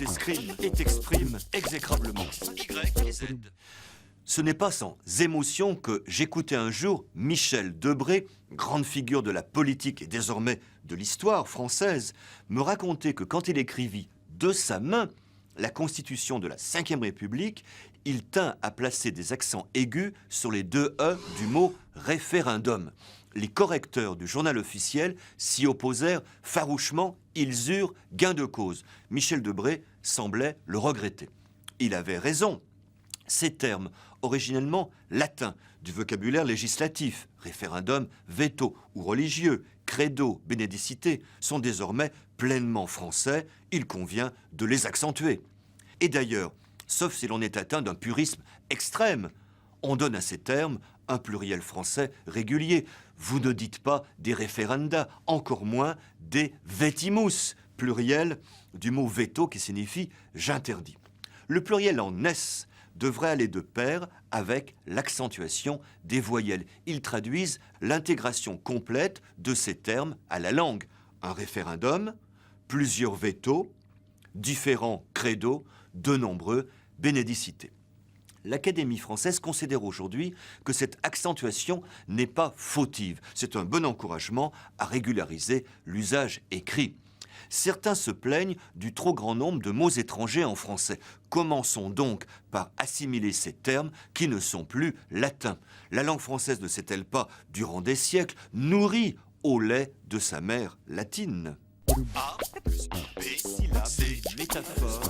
s'escrime et t'exprime exécrablement. Y et Z. Ce n'est pas sans émotion que j'écoutais un jour Michel Debré, grande figure de la politique et désormais de l'histoire française, me raconter que quand il écrivit de sa main la Constitution de la Ve République, il tint à placer des accents aigus sur les deux E du mot référendum. Les correcteurs du journal officiel s'y opposèrent farouchement, ils eurent gain de cause. Michel Debré semblait le regretter. Il avait raison. Ces termes, originellement latins, du vocabulaire législatif, référendum, veto ou religieux, credo, bénédicité, sont désormais pleinement français, il convient de les accentuer. Et d'ailleurs, sauf si l'on est atteint d'un purisme extrême, on donne à ces termes un pluriel français régulier. Vous ne dites pas des référenda, encore moins des vetimus, pluriel du mot veto qui signifie j'interdis. Le pluriel en s devrait aller de pair avec l'accentuation des voyelles. Ils traduisent l'intégration complète de ces termes à la langue. Un référendum, plusieurs vétos, différents credos, de nombreux bénédicités. L'Académie française considère aujourd'hui que cette accentuation n'est pas fautive. C'est un bon encouragement à régulariser l'usage écrit. Certains se plaignent du trop grand nombre de mots étrangers en français. Commençons donc par assimiler ces termes qui ne sont plus latins. La langue française ne s'est-elle pas, durant des siècles, nourrie au lait de sa mère latine? A plus B, syllabe, C, métaphore,